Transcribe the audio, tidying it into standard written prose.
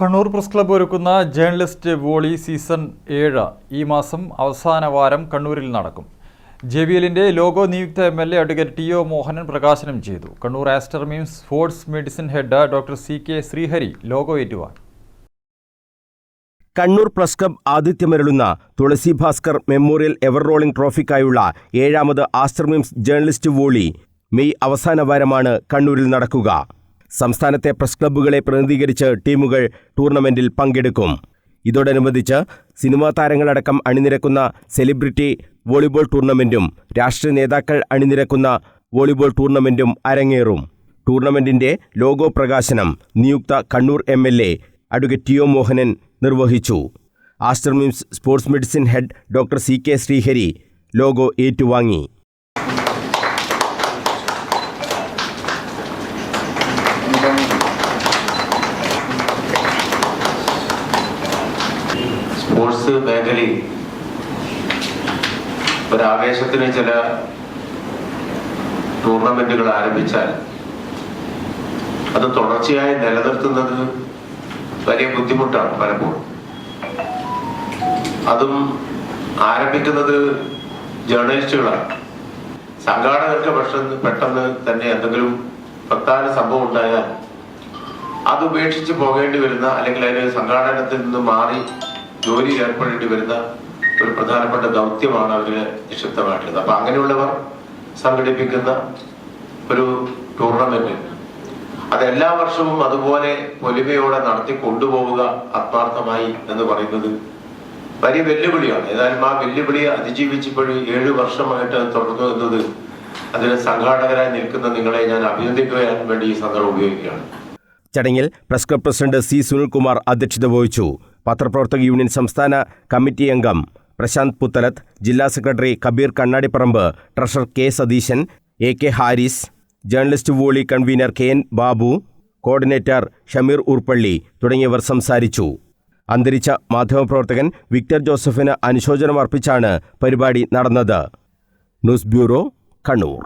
Kannur press club ഒരുക്കുന്ന journalist volley season 7 ഈ മാസം അവസാന വാരം കണ്ണൂരിൽ നടക്കും. ജെവിഎല്ലിന്റെ ലോഗോ നിയുക്ത എംഎൽഎ അഡ്വക്കേറ്റ് ടി.ഒ. മോഹനൻ പ്രകാശനം ചെയ്തു. Kannur Aster MIMS sports medicine head doctor C K. Sreehari logo ഏറ്റുവാങ്ങി. കണ്ണൂർ പ്രസ് ക്ലബ്ബ് ആതിഥ്യമരുളുന്ന Thulasi Bhaskar memorial ever rolling ട്രോഫിക്കായുള്ള 7ാമത് Aster MIMS journalist volley May അവസാന വാരമാണ് കണ്ണൂരിൽ നടക്കുക. സംസ്ഥാനത്തെ പ്രസ് ക്ലബ്ബുകളെ പ്രതിനിധീകരിച്ച് ടീമുകൾ ടൂർണമെന്റിൽ പങ്കെടുക്കും. ഇതോടനുബന്ധിച്ച് സിനിമാ താരങ്ങളടക്കം അണിനിരക്കുന്ന സെലിബ്രിറ്റി വോളിബോൾ ടൂർണമെന്റും രാഷ്ട്രീയ നേതാക്കൾ അണിനിരക്കുന്ന വോളിബോൾ ടൂർണമെന്റും അരങ്ങേറും. ടൂർണമെന്റിന്റെ ലോഗോ പ്രകാശനം നിയുക്ത Kannur MLA advocate T O. Mohanan നിർവഹിച്ചു. Aster MIMS sports medicine head doctor C K. Sreehari logo ഏറ്റുവാങ്ങി. സ്പോർട്സ് മേഖലയിൽ ഒരാവേശത്തിന് ചില ടൂർണമെന്റുകൾ ആരംഭിച്ചാൽ അത് തുടർച്ചയായി നിലനിർത്തുന്നത് വലിയ ബുദ്ധിമുട്ടാണ് പലപ്പോഴും. അതും ആരംഭിക്കുന്നത് ജേർണലിസ്റ്റുകളാണ്. സംഘാടകർക്ക് പെട്ടെന്ന് തന്നെ എന്തെങ്കിലും പ്രധാന സംഭവം ഉണ്ടായാൽ അത് ഉപേക്ഷിച്ച് പോകേണ്ടി വരുന്ന, അല്ലെങ്കിൽ അതിന് സംഘാടനത്തിൽ നിന്ന് മാറി ജോലിയിൽ ഏർപ്പെടേണ്ടി വരുന്ന ഒരു പ്രധാനപ്പെട്ട ദൗത്യമാണ് അവര് നിക്ഷിപ്തമായിട്ടുള്ളത്. അപ്പൊ അങ്ങനെയുള്ളവർ സംഘടിപ്പിക്കുന്ന ഒരു ടൂർണമെന്റ് അത് എല്ലാ വർഷവും അതുപോലെ പൊലിമയോടെ നടത്തി കൊണ്ടുപോവുക ആത്മാർത്ഥമായി എന്ന് പറയുന്നത് വലിയ വെല്ലുവിളിയാണ്. ഏതായാലും ആ വെല്ലുവിളിയെ അതിജീവിച്ചപ്പോഴും 7 വർഷമായിട്ട് തുടർന്നു എന്നത് അതിന് സംഘാടകരായി നിൽക്കുന്ന നിങ്ങളെ ഞാൻ അഭിനന്ദിക്കുവാൻ വേണ്ടി ഈ സന്ദർഭം ഉപയോഗിക്കുകയാണ്. ചടങ്ങിൽ press club president C. Sunilkumar അധ്യക്ഷത വഹിച്ചു. പത്രപ്രവർത്തക യൂണിയൻ സംസ്ഥാന കമ്മിറ്റി അംഗം പ്രശാന്ത് പുത്തലത്ത്, ജില്ലാ secretary Kabeer Kannadiparamba, treasurer K. Satheesan, A K. Haris, journalist volley convener K N. Babu, coordinator Shameer Oorpally തുടങ്ങിയവർ സംസാരിച്ചു. അന്തരിച്ച മാധ്യമപ്രവർത്തകൻ വിക്ടർ ജോസഫിന് അനുശോചനം അർപ്പിച്ചാണ് പരിപാടി നടന്നത്. News bureau, Kannur.